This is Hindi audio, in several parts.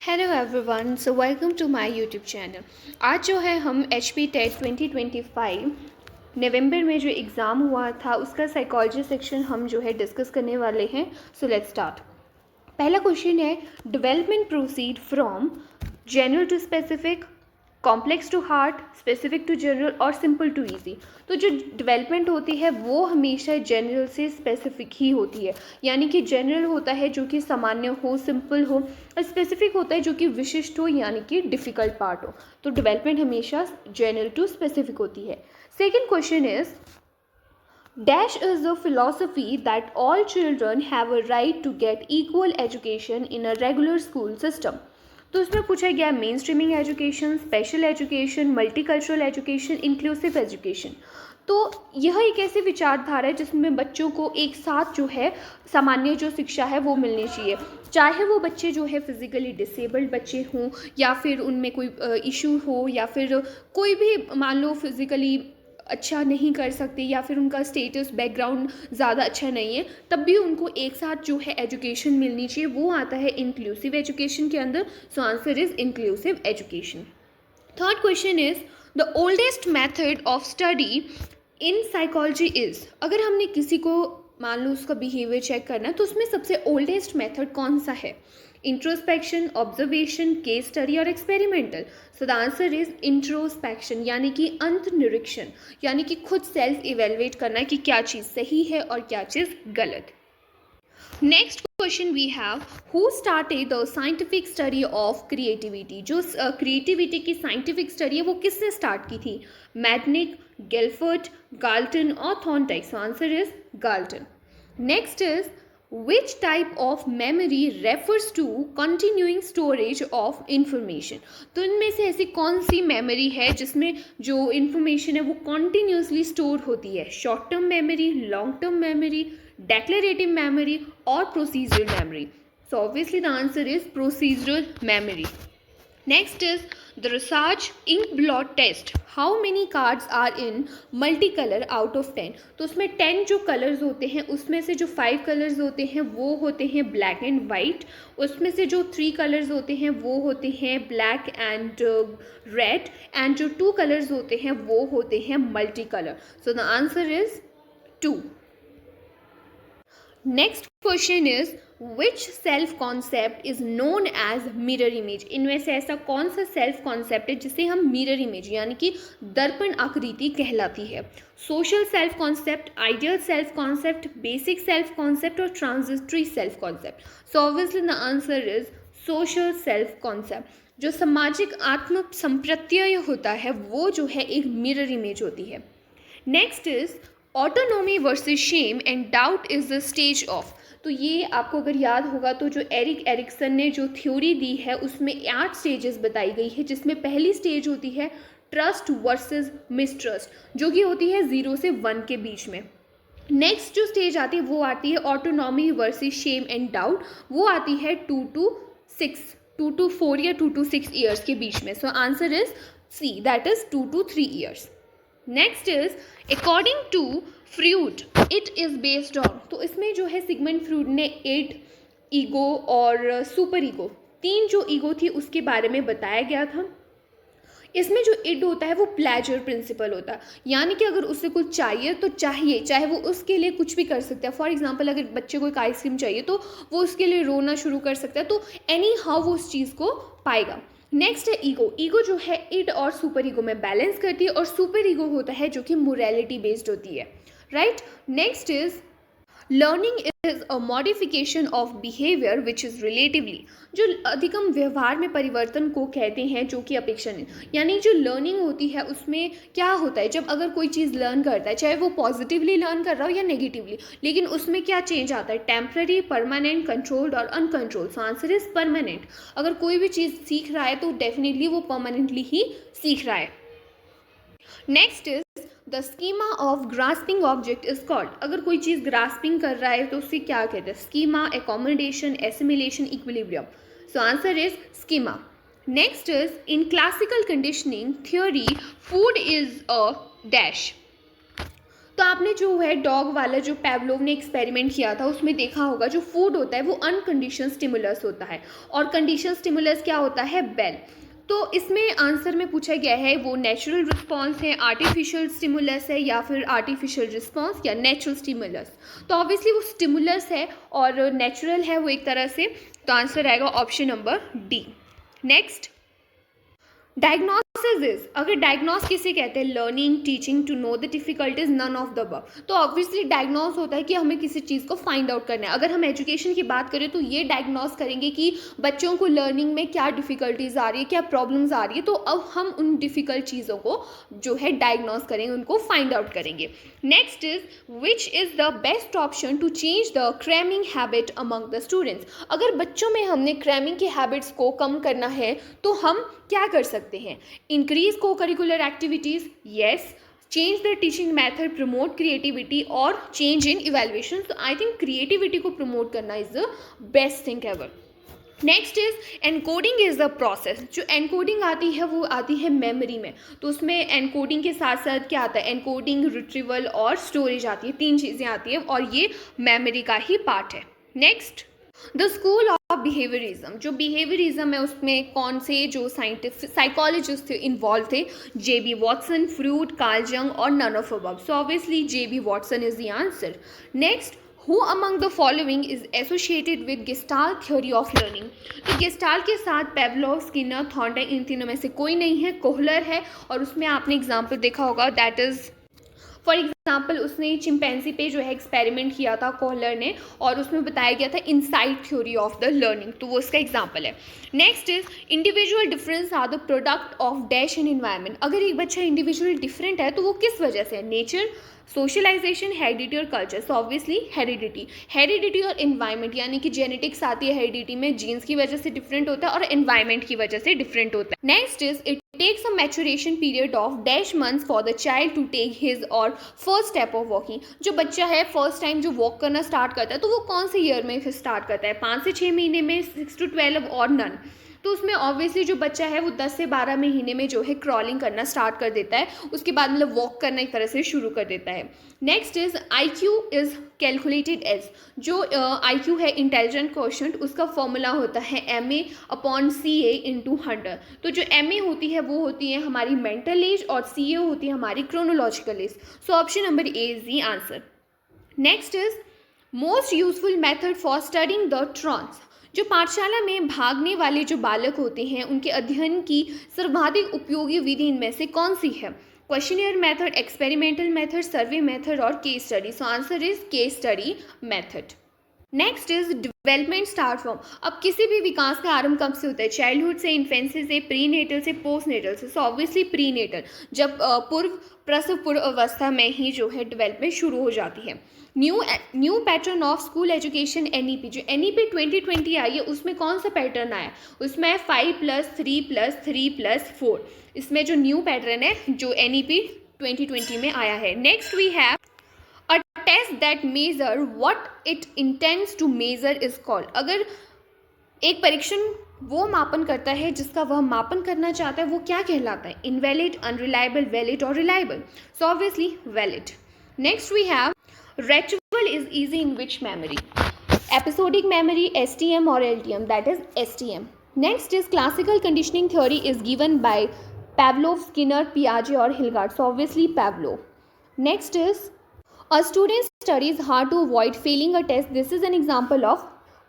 Hello everyone, so welcome to my YouTube channel. आज जो है हम एच पी टेट 2025 नवंबर में जो एग्ज़ाम हुआ था उसका साइकोलॉजी सेक्शन हम जो है डिस्कस करने वाले हैं। So let's start. पहला क्वेश्चन है, development proceed from general to specific, complex to hard, specific to general और सिंपल टू इजी। तो जो डेवलपमेंट होती है वो हमेशा जनरल से स्पेसिफिक ही होती है, यानी कि जनरल होता है जो कि सामान्य हो, सिंपल हो, और स्पेसिफिक होता है जो कि विशिष्ट हो, यानी कि डिफ़िकल्ट पार्ट हो। तो डेवलपमेंट हमेशा जनरल टू स्पेसिफिक होती है। Second question is, Dash is the philosophy that all children have a right to get equal education in a regular school system. तो इसमें पूछा गया main streaming education, special education, multicultural education, inclusive education. तो यह एक ऐसी विचारधारा है जिसमें बच्चों को एक साथ जो है सामान्य जो शिक्षा है वो मिलनी चाहिए, चाहे वो बच्चे जो है फिजिकली डिसेबल्ड बच्चे हों, या फिर उनमें कोई इशू हो, या फिर कोई भी मान लो फिजिकली अच्छा नहीं कर सकते, या फिर उनका स्टेटस बैकग्राउंड ज़्यादा अच्छा नहीं है, तब भी उनको एक साथ जो है एजुकेशन मिलनी चाहिए। वो आता है इंक्लूसिव एजुकेशन के अंदर। सो answer is inclusive education. Third question is, the oldest method of study in psychology is. अगर हमने किसी को मान लो उसका बिहेवियर चेक करना है तो उसमें सबसे ओल्डेस्ट मेथड कौन सा है? इंट्रोस्पेक्शन, ऑब्जर्वेशन, केस स्टडी और experimental. So the answer is introspection, यानी कि अंत निरीक्षण, यानी कि खुद सेल्फ इवेलुएट करना है कि क्या चीज़ सही है और क्या चीज़ गलत। Next question we have, who started the scientific study of creativity. जो क्रिएटिविटी की साइंटिफिक स्टडी है वो किसने स्टार्ट की थी? मैडनिक, गेल्फर्ट, गाल्टन और Thorndike. So answer is Galton. Next is, which type of memory refers to continuing storage of information। तो इनमें से ऐसी कौन सी मेमोरी है जिसमें जो इंफॉर्मेशन है वो कॉन्टीन्यूसली स्टोर होती है? Short term memory, long term memory, declarative memory और procedural memory. So obviously the answer is procedural memory. Next is the research ink blot test. How many cards are in multicolor out of 10? तो उसमें 10 जो कलर्स होते हैं उसमें से जो 5 कलर्स होते हैं वो होते हैं ब्लैक एंड वाइट, उसमें से जो 3 कलर्स होते हैं वो होते हैं ब्लैक एंड रेड, एंड जो 2 कलर्स होते हैं वो होते हैं multi colour. So the answer is 2। Next question is, which self concept is known as mirror image. इनमें से ऐसा कौन सा सेल्फ कॉन्सेप्ट है जिसे हम मिरर इमेज यानी कि दर्पण आकृति कहलाती है? Social self concept, ideal self concept, basic self concept और transitory self concept. So obviously the answer is social self concept. जो सामाजिक आत्म संप्रत्यय होता है वो जो है एक मिरर इमेज होती है। Next is, autonomy versus shame and doubt is the stage of. तो ये आपको अगर याद होगा तो जो एरिक एरिक्सन ने जो थ्योरी दी है उसमें 8 स्टेजेस बताई गई है, जिसमें पहली स्टेज होती है ट्रस्ट वर्सेस मिसट्रस्ट, जो कि होती है 0 से 1 के बीच में। नेक्स्ट जो स्टेज आती है वो आती है autonomy versus shame and doubt, वो आती है 2 to 4 या 2 to 6 ईयर्स के बीच में। So answer is C, that is 2 to 3 years. Next is, according to Freud it is based on. तो इसमें जो है सिगमंड फ्रूड ने इट, ईगो और सुपर ईगो, 3 जो ईगो थी उसके बारे में बताया गया था। इसमें जो इड होता है वो प्लेजर प्रिंसिपल होता है, यानी कि अगर उसे कुछ चाहिए तो चाहिए, चाहे वो उसके लिए कुछ भी कर सकता है। फॉर एग्जांपल अगर बच्चे को एक आइसक्रीम चाहिए तो वो उसके लिए रोना शुरू कर सकता है, तो एनी हाउ वो उस चीज़ को पाएगा। नेक्स्ट है ईगो। ईगो जो है इड और सुपर ईगो में बैलेंस करती है, और सुपर ईगो होता है जो कि मोरालिटी बेस्ड होती है, right. Next is, learning is a modification of behaviour which is relatively. जो अधिकम व्यवहार में परिवर्तन को कहते हैं जो कि अपेक्षणीय, यानी जो लर्निंग होती है उसमें क्या होता है, जब अगर कोई चीज़ लर्न करता है चाहे वो पॉजिटिवली लर्न कर रहा हो या नेगेटिवली, लेकिन उसमें क्या चेंज आता है? टेम्पररी, परमानेंट, कंट्रोल्ड और uncontrolled. So answer is permanent. अगर कोई भी चीज़ सीख रहा है तो डेफिनेटली वो परमानेंटली ही सीख रहा है। Next is, the schema of grasping object is called. अगर कोई चीज़ ग्रास्पिंग कर रहा है तो उसे क्या कहते हैं? Schema, accommodation, assimilation, equilibrium. So answer is schema. Next is, in classical conditioning theory food is a dash. तो आपने जो है डॉग वाला जो पेवलोव ने एक्सपेरिमेंट किया था उसमें देखा होगा जो फूड होता है वो अनकंडीशन स्टिमुलस होता है और कंडीशन स्टिमुलस क्या होता है, बेल। तो इसमें आंसर में पूछा गया है वो नेचुरल रिस्पॉन्स है, आर्टिफिशियल स्टिमुलस है या फिर आर्टिफिशियल रिस्पॉन्स या नेचुरल स्टिमुलस। तो ऑब्वियसली वो स्टिमुलस है और नेचुरल है वो एक तरह से, तो आंसर आएगा option number D. Next, diagnosis is, अगर डायग्नोस किसे कहते हैं, learning, teaching, to know the difficulties, none of the above. तो ऑब्वियसली डायग्नोस होता है कि हमें किसी चीज़ को फाइंड आउट करना है। अगर हम एजुकेशन की बात करें तो ये डायग्नोस करेंगे कि बच्चों को लर्निंग में क्या डिफिकल्टीज आ रही है, क्या प्रॉब्लम्स आ रही है, तो अब हम उन डिफिकल्ट चीज़ों को जो है डायग्नोस करेंगे, उनको फाइंड आउट करेंगे। Next is which is the best option to change the cramming habit among the students. अगर बच्चों में हमने क्रैमिंग की हैबिट्स को कम करना है तो हम क्या कर सकते हैं, इंक्रीज को curricular activities, yes, change the teaching method, promote creativity और चेंज इन इवेल्युएशन। तो आई थिंक क्रिएटिविटी को प्रमोट करना is the best thing ever. Next is encoding is the process. जो एनकोडिंग आती है वो आती है मेमोरी में, तो उसमें एनकोडिंग के साथ साथ क्या आता है, एनकोडिंग, रिट्रीवल और स्टोरेज आती है, 3 चीज़ें आती है और ये मेमोरी का ही पार्ट है। Next, the school of behaviourism. जो बिहेवियरिज्म है उसमें कौन से जो साइकोलॉजिस्ट थे इन्वॉल्व थे, जेबी वॉटसन, फ्रूड, कार्ल जंग और none of above. So obviously JB Watson is the answer. Next, who among the following is associated with Gestalt theory of learning. तो गेस्टाल्ट के साथ पेवलोव, स्किनर, थॉर्नडाइक, इन तीनों में से कोई नहीं है, कोहलर है। और उसमें आपने एग्जाम्पल देखा होगा, दैट इज फॉर एग्जाम्पल उसने चिंपैंजी पे जो है एक्सपेरिमेंट किया था कोहलर ने और उसमें बताया गया था insight theory of the learning, तो वो उसका एग्जाम्पल है। Next is individual difference are the product of dash and environment. अगर एक बच्चा इंडिविजुअल डिफरेंट है तो वो किस वजह से है, नेचर, सोशलाइजेशन, हेरिडिटी और कल्चर। सो ऑब्वियसली हेरिडिटी और एनवायरमेंट, यानी कि जेनेटिक्स आती है हेरिडिटी में, जीन्स की वजह से डिफरेंट होता है और एनवायरमेंट की वजह से डिफरेंट होता है। Next is it takes a maturation period of dash months for the child to take his और फर्स्ट स्टेप ऑफ वॉकिंग। जो बच्चा है फर्स्ट टाइम जो वॉक करना स्टार्ट करता है तो वो कौन से ईयर में फिर स्टार्ट करता है, 5 से 6 महीने में, 6 to 12 और नन। तो उसमें ऑब्वियसली जो बच्चा है वो 10 से 12 महीने में जो है क्रॉलिंग करना स्टार्ट कर देता है, उसके बाद मतलब वॉक करना एक तरह से शुरू कर देता है। Next is IQ is calculated as, जो IQ है इंटेलिजेंट क्वोशंट, उसका फॉर्मूला होता है MA/CA × 100। तो जो MA होती है वो होती है हमारी मेंटल एज और CA होती है हमारी chronological age. So option number A is the answer. Next is most useful method for studying the trends. जो पाठशाला में भागने वाले जो बालक होते हैं उनके अध्ययन की सर्वाधिक उपयोगी विधि इनमें से कौन सी है, questionnaire method, experimental method, survey method और case study. So answer is case study method. Next is development start from. अब किसी भी विकास का आरंभ कब से होता है, चाइल्डहुड से, इन्फेंसी से, प्री नेटल से, पोस्ट नेटल से। सो ऑब्वियसली प्री नेटल, जब प्रसव पूर्व अवस्था में ही जो है डेवलपमेंट शुरू हो जाती है। New pattern of school education NEP, जो NEP 2020 आई है उसमें कौन सा पैटर्न आया, उसमें 5+3+3+4। इसमें जो न्यू पैटर्न है जो NEP 2020 में आया है। Next we have a test that measure what it intends to measure is called. अगर एक परीक्षण वो मापन करता है जिसका वह मापन करना चाहता है वो क्या कहलाता है, इनवैलिड, अनरिलायबल, वैलिड और reliable. So obviously valid. Next we have retrieval is easy in which memory, episodic memory, STM or LTM, that is STM. Next is classical conditioning theory is given by Pavlov, Skinner, Piaget or Hilgard. So obviously Pavlov. Next is a student studies hard to avoid failing a test. This is an example of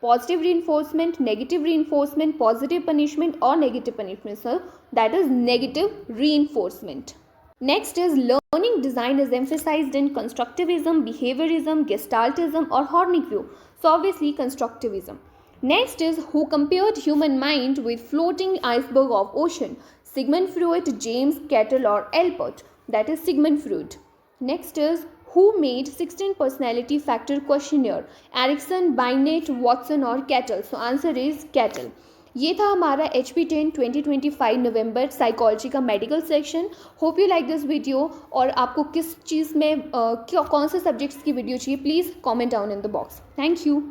positive reinforcement, negative reinforcement, positive punishment or negative punishment. So that is negative reinforcement. Next is learning design is emphasized in constructivism, behaviorism, gestaltism or Hornick view. So obviously constructivism. Next is who compared human mind with floating iceberg of ocean, Sigmund Freud, James Cattell or Alpert. That is Sigmund Freud. Next is who made 16 personality factor questionnaire, Erickson, Binet, Watson or Cattell. So answer is Cattell. ये था हमारा HP 10 2025 नवंबर साइकोलॉजी का medical section. Hope you like this video. और आपको किस चीज़ में कौन से सब्जेक्ट्स की वीडियो चाहिए please comment down in the box. Thank you.